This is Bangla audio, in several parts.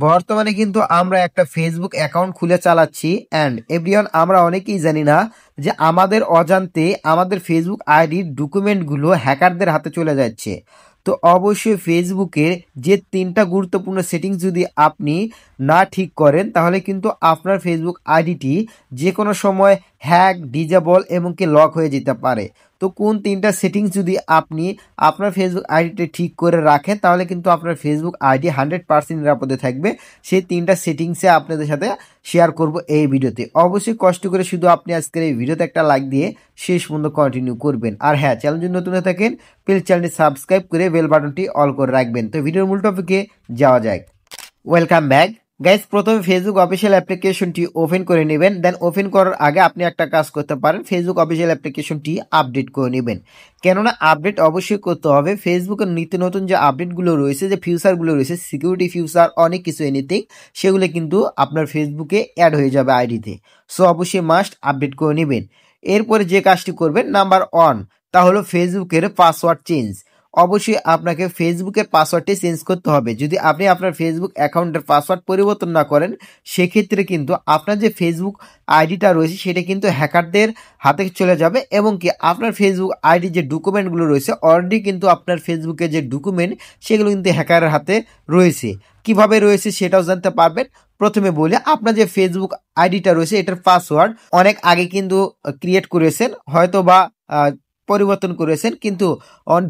বর্তমানে কিন্তু আমরা একটা ফেসবুক অ্যাকাউন্ট খুলে চালাচ্ছি অ্যান্ড এভরিওয়ান আমরা অনেকেই জানি না যে আমাদের অজান্তে আমাদের ফেসবুক আইডির ডকুমেন্টগুলো হ্যাকারদের হাতে চলে যাচ্ছে। তো অবশ্যই ফেসবুকের যে 3টা গুরুত্বপূর্ণ সেটিংস যদি আপনি না ঠিক করেন তাহলে কিন্তু আপনার ফেসবুক আইডিটি যে কোনো সময় হ্যাক, ডিজেবল এবং কি লক হয়ে যেতে পারে। তো কোন 3টা সেটিংস যদি আপনি আপনার ফেসবুক আইডিটা ঠিক করে রাখেন তাহলে কিন্তু আপনার ফেসবুক আইডি 100% নিরাপদে থাকবে। সেই 3টা সেটিংসে আপনাদের সাথে শেয়ার করব এই ভিডিওতে। অবশ্যই কষ্ট করে শুধু আপনি আজকের এই ভিডিওতে একটা লাইক দিয়ে শেষ পর্যন্ত কন্টিনিউ করবেন। আর হ্যাঁ, চ্যানেল যদি নতুন হয়ে থাকেন প্লিজ চ্যানেলটি সাবস্ক্রাইব করে বেল বাটনটি অল করে রাখবেন। তো ভিডিওর মূল টপিকে যাওয়া যাক। Welcome back guys. প্রথমে ফেসবুক অফিসিয়াল অ্যাপ্লিকেশনটি ওপেন করে নেবেন। দেন ওপেন করার আগে আপনি একটা কাজ করতে পারেন, ফেসবুক অফিসিয়াল অ্যাপ্লিকেশনটি আপডেট করে নেবেন। কেননা আপডেট অবশ্যই করতে হবে। ফেসবুকের নিত্য নতুন যে আপডেটগুলো রয়েছে, যে ফিউচারগুলো রয়েছে, সিকিউরিটি ফিউচার অনেক কিছু এনিথিং, সেগুলো কিন্তু আপনার ফেসবুকে অ্যাড হয়ে যাবে আইডিতে। সো অবশ্যই মাস্ট আপডেট করে নেবেন। এরপরে যে কাজটি করবেন, নাম্বার 1, তা হলো ফেসবুকের পাসওয়ার্ড চেঞ্জ। অবশ্যই আপনাকে ফেসবুকের পাসওয়ার্ডটি চেঞ্জ করতে হবে। যদি আপনি আপনার ফেসবুক অ্যাকাউন্টের পাসওয়ার্ড পরিবর্তন না করেন সেক্ষেত্রে কিন্তু আপনার যে ফেসবুক আইডিটা রয়েছে সেটা কিন্তু হ্যাকারদের হাতে চলে যাবে এবং কি আপনার ফেসবুক আইডি যে ডকুমেন্টগুলো রয়েছে অলরেডি কিন্তু আপনার ফেসবুকের যে ডকুমেন্ট সেগুলো কিন্তু হ্যাকারের হাতে রয়েছে। কিভাবে রয়েছে সেটাও জানতে পারবেন। প্রথমে বলি, আপনার যে ফেসবুক আইডিটা রয়েছে এটার পাসওয়ার্ড অনেক আগে কিন্তু ক্রিয়েট করেছেন, হয়তো বা পরিবর্তন করেছেন, কিন্তু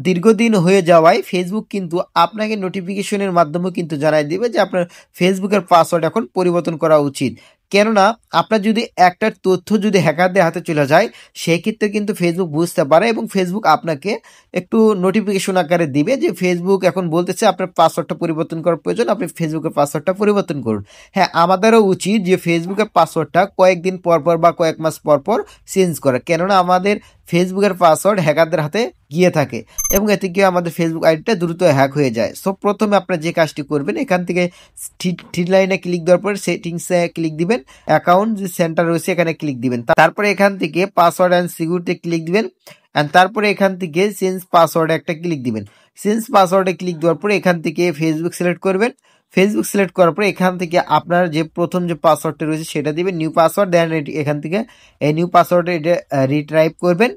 দীর্ঘদিন হয়ে যাওয়ায় ফেসবুক কিন্তু আপনাকে নোটিফিকেশনের মাধ্যমে কিন্তু জানাই দিবে যে আপনার ফেসবুকের পাসওয়ার্ড এখন পরিবর্তন করা উচিত। কেননা আপনার যদি একটা তথ্য যদি হ্যাকারদের হাতে চলে যায় সেক্ষেত্রে কিন্তু ফেসবুক বুঝতে পারে এবং ফেসবুক আপনাকে একটু নোটিফিকেশন আকারে দিবে যে ফেসবুক এখন বলতেছে আপনার পাসওয়ার্ডটা পরিবর্তন করার প্রয়োজন, আপনি ফেসবুকের পাসওয়ার্ডটা পরিবর্তন করুন। হ্যাঁ, আমাদেরও উচিত যে ফেসবুকের পাসওয়ার্ডটা কয়েকদিন পর পর বা কয়েক মাস পর পর চেঞ্জ করা, কেননা আমাদের ফেসবুকের পাসওয়ার্ড হ্যাকারদের হাতে গিয়ে থাকে এবং এতে গিয়ে আমাদের ফেসবুক আইডিটা দ্রুত হ্যাক হয়ে যায়। সো প্রথমে আপনারা যে কাজটি করবেন, এখান থেকে থ্রি লাইনে ক্লিক দেওয়ার পর সেটিংসে ক্লিক দিবেন, অ্যাকাউন্ট যে সেন্টার রয়েছে এখানে ক্লিক দিবেন, তারপরে এখান থেকে পাসওয়ার্ড অ্যান্ড সিকিউরিটি ক্লিক দিবেন অ্যান্ড তারপরে এখান থেকে চেঞ্জ পাসওয়ার্ড একটা ক্লিক দিবেন। চেঞ্জ পাসওয়ার্ডে ক্লিক দেওয়ার পরে এখান থেকে ফেসবুক সিলেক্ট করবেন। ফেসবুক সিলেক্ট করার পরে এখান থেকে আপনার যে প্রথম যে পাসওয়ার্ডটা রয়েছে সেটা দিবেন, নিউ পাসওয়ার্ড। দেন এখান থেকে এই নিউ পাসওয়ার্ডে এটা রিটাইপ করবেন।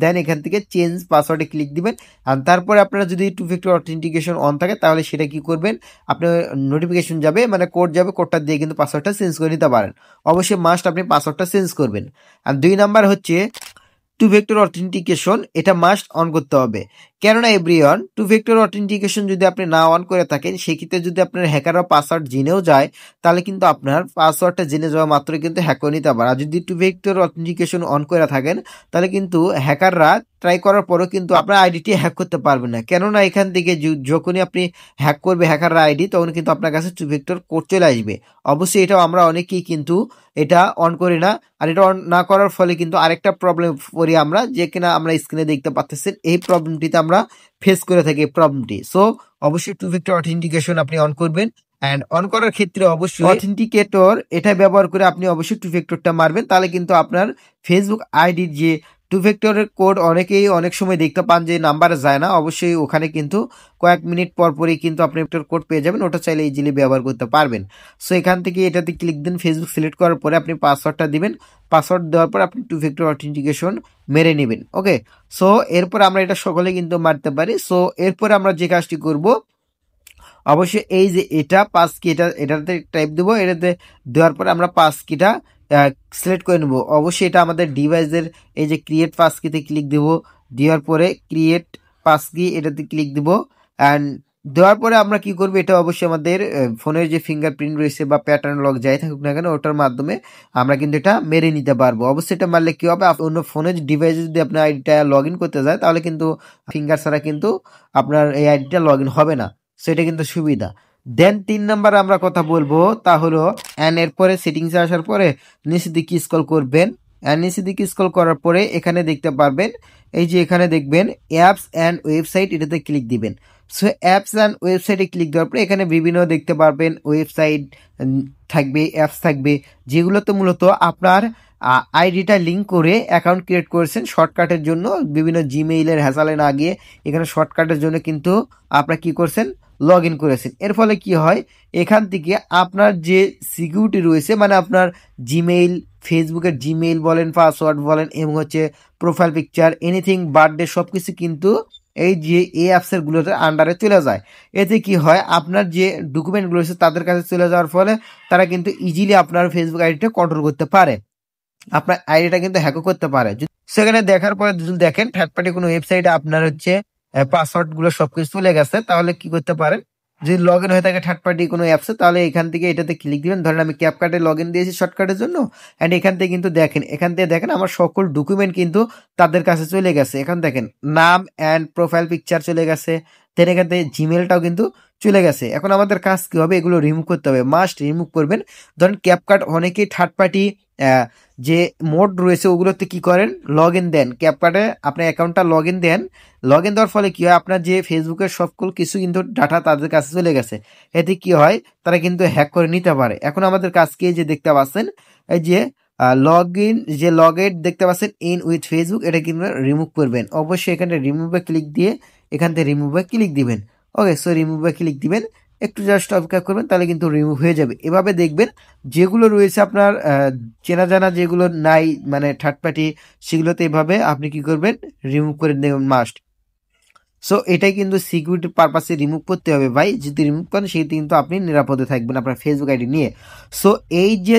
দেন এখান থেকে চেঞ্জ পাসওয়ার্ডে ক্লিক দিবেন। আর তারপরে আপনারা যদি 2 ফ্যাক্টর অথেন্টিকেশন অন থাকে তাহলে সেটা কি করবেন, আপনার নোটিফিকেশন যাবে, মানে কোড যাবে, কোডটা দিয়ে কিন্তু পাসওয়ার্ডটা চেঞ্জ করে নিতে পারেন। অবশ্যই মাস্ট আপনি পাসওয়ার্ডটা চেঞ্জ করবেন। আর 2 নাম্বার হচ্ছে 2 ফ্যাক্টর অথেন্টিকেশন, এটা মাস্ট অন করতে হবে। কেননা এভরিওয়ান 2 ফ্যাক্টর অথেন্টিকেশন যদি আপনি না অন করে থাকেন সেক্ষেত্রে যদি আপনার হ্যাকাররা পাসওয়ার্ড জেনেও যায় তাহলে কিন্তু আপনার পাসওয়ার্ডটা জেনে যাওয়া মাত্রই কিন্তু হ্যাক করে নিতে পারে। আর যদি 2 ফ্যাক্টর অথেন্টিকেশন অন করে থাকেন তাহলে কিন্তু হ্যাকাররা ট্রাই করার পরেও কিন্তু আপনার আইডিটি হ্যাক করতে পারবে না। কেননা এখান থেকে যখনই আপনি হ্যাক করবে হ্যাকাররা আইডি তখন কিন্তু আপনার কাছে 2 ফ্যাক্টর কোড চলে আসবে। অবশ্যই এটাও আমরা অনেকেই কিন্তু এটা অন করি না। আর এটা অন না করার ফলে কিন্তু আরেকটা প্রবলেম পড়ি আমরা, যে কিনা আমরা স্ক্রিনে দেখতে পাচ্ছেন, এই প্রবলেমটিতে আমরা ফেস করে থাকি এই প্রবলেমটি। সো অবশ্যই 2 ফ্যাক্টর অথেন্টিকেশন আপনি অন করবেন অ্যান্ড অন করার ক্ষেত্রে অবশ্যই অথেন্টিকেটর এটা ব্যবহার করে আপনি অবশ্যই 2 ফ্যাক্টরটা মারবেন, তাহলে কিন্তু আপনার ফেসবুক আইডির যে 2 ফ্যাক্টরের কোড অনেকেই অনেক সময় দেখতে পান যে নাম্বারে যায় না, অবশ্যই ওখানে কিন্তু কয়েক মিনিট পর পরই কিন্তু আপনি একটা কোড পেয়ে যাবেন, ওটা চাইলে ইজিলি ব্যবহার করতে পারবেন। সো এখান থেকে এটাতে ক্লিক দিন, ফেসবুক সিলেক্ট করার পরে আপনি পাসওয়ার্ডটা দিবেন। পাসওয়ার্ড দেওয়ার পর আপনি 2 ফ্যাক্টর অথেন্টিকেশন মেরে নেবেন। ওকে, সো এরপর আমরা এটা সকলে কিন্তু মারতে পারি। সো এরপর আমরা যে কাজটি করব, অবশ্যই এই যে এটা পাস কি, এটাতে টাইপ দেবো, এটাতে দেওয়ার পর আমরা পাস কিটা সিলেক্ট করে নেব। অবশ্যই এটা আমাদের ডিভাইসের এই যে ক্রিয়েট পাস কিতে ক্লিক দেব, দেওয়ার পরে ক্রিয়েট পাস কি এটাতে ক্লিক দেব অ্যান্ড দেওয়ার পরে আমরা কি করবো, এটা অবশ্যই আমাদের ফোনের যে ফিঙ্গারপ্রিন্ট রয়েছে বা প্যাটার্ন লক যাই থাকুক না কেন ওটার মাধ্যমে আমরা কিন্তু এটা মেরে নিতে পারবো। অবশ্যই এটা মারলে কি হবে, অন্য ফোনের ডিভাইসে যদি আপনার আইডিটা লগ ইন করতে যায় তাহলে কিন্তু ফিঙ্গার ছাড়া কিন্তু আপনার এই আইডিটা লগ ইন হবে না। সেটা কিন্তু সুবিধা। দেন 3 নাম্বার আমরা কথা বলবো, তা হলো এরপরে সেটিংসে আসার পরে নিচের দিকে স্ক্রল করবেন। নিচের দিকে স্ক্রল করার পরে এখানে দেখতে পারবেন, এই যে এখানে দেখবেন অ্যাপস অ্যান্ড ওয়েবসাইট, এটাতে ক্লিক দিবেন। সো অ্যাপস অ্যান্ড ওয়েবসাইটে ক্লিক দেওয়ার পরে এখানে বিভিন্ন দেখতে পারবেন ওয়েবসাইট থাকবে, অ্যাপস থাকবে, যেগুলোতে মূলত আপনার আইডিটা লিঙ্ক করে অ্যাকাউন্ট ক্রিয়েট করেছেন শর্টকাটের জন্য, বিভিন্ন জিমেইলের হ্যাসালে না গিয়ে এখানে শর্টকাটের জন্য কিন্তু আপনারা কি করছেন, লগ ইন করেছেন। এর ফলে কি হয়, এখান থেকে আপনার যে সিকিউরিটি রয়েছে, মানে আপনার জিমেইল, ফেসবুকের জিমেইল বলেন, পাসওয়ার্ড বলেন, এবং হচ্ছে প্রোফাইল পিকচার, এনিথিং, বার্থডে, সব কিছু কিন্তু এই যে এই অ্যাপসের গুলোতে আন্ডারে চলে যায়। এতে কি হয়, আপনার যে ডকুমেন্টগুলো রয়েছে তাদের কাছে চলে যাওয়ার ফলে তারা কিন্তু ইজিলি আপনার ফেসবুক আইডিটা কন্ট্রোল করতে পারে, আপনার আইডিটা কিন্তু হ্যাকও করতে পারে। সেখানে দেখার পরে যদি দেখেন থার্ড পার্টি কোনো ওয়েবসাইটে আপনার হচ্ছে পাসওয়ার্ড গুলো সবকিছু চলে গেছে, তাহলে কি করতে পারেন, যদি লগ ইন হয়ে থাকে থার্ড পার্টি কোনো অ্যাপসে, তাহলে এখান থেকে এটাতে ক্লিক দিবেন। ধরেন আমি ক্যাপকাটে লগ ইন দিয়েছি শর্টকাটের জন্য, অ্যান্ড এখান থেকে কিন্তু দেখেন, এখান থেকে দেখেন আমার সকল ডকুমেন্ট কিন্তু তাদের কাছে চলে গেছে। এখান দেখেন নাম অ্যান্ড প্রোফাইল পিকচার চলে গেছে, দেন এখান থেকে জিমেলটাও কিন্তু চলে গেছে। এখন আমাদের কাজ কি হবে, এগুলো রিমুভ করতে হবে, মাস্ট রিমুভ করবেন। ধরেন ক্যাপকাট অনেকেই থার্ড পার্টি যে মোড রয়েছে ওগুলোতে কি করেন, লগ ইন দেন, ক্যাপকাটে আপনার অ্যাকাউন্টটা লগ ইন দেন। লগ ইন দেওয়ার ফলে কি হয়, আপনার যে ফেসবুকের সকল কিছু কিন্তু ডাটা তাদের কাছে চলে গেছে। এতে কি হয়, তারা কিন্তু হ্যাক করে নিতে পারে। এখন আমাদের কাজকে যে দেখতে পাচ্ছেন, এই যে লগ ইন, যে লগ ইন দেখতে পাচ্ছেন ইন উইথ ফেসবুক, এটা কিন্তু রিমুভ করবেন। অবশ্যই এখানে রিমুভে ক্লিক দিয়ে এখান থেকে রিমুভে ক্লিক দিবেন। ওকে, সো রিমুভে ক্লিক দিবেন, একটু জাস্ট অপেক্ষা করবেন, তাহলে কিন্তু রিমুভ হয়ে যাবে। এভাবে দেখবেন যেগুলো রয়েছে আপনার চেনা জানা যেগুলো নাই, মানে থার্ড পার্টি, সেগুলোতে এভাবে আপনি কি করবেন, রিমুভ করে দেবেন মাস্ট। সো এটাই কিন্তু সিকিউরিটি পারপাসে রিমুভ করতে হবে ভাই, যদি রিমুভ করেন সেটি কিন্তু আপনি নিরাপদে থাকবেন আপনার ফেসবুক আইডি নিয়ে। সো এই যে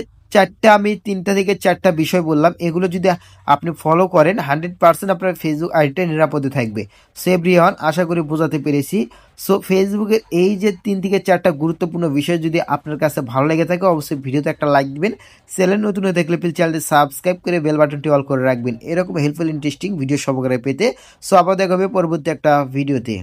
আমি 3টা থেকে 4টা বিষয় বললাম, এগুলো যদি আপনি ফলো করেন 100% আপনার ফেসবুক আইডিটা নিরাপদে থাকবে। সো এভরিওয়ান, আশা করি বোঝাতে পেরেছি। সো ফেসবুকের এই যে 3 থেকে 4টা গুরুত্বপূর্ণ বিষয় যদি আপনার কাছে ভালো লেগে থাকে, অবশ্যই ভিডিওতে একটা লাইক দিবেন। চ্যানেল নতুন হয়ে দেখলে প্লিজ চ্যানেলটি সাবস্ক্রাইব করে বেল বাটনটি অল করে রাখবেন, এরকম হেল্পফুল ইন্টারেস্টিং ভিডিও সহকারে পেতে। সো আবার দেখা হবে পরবর্তী একটা ভিডিওতে।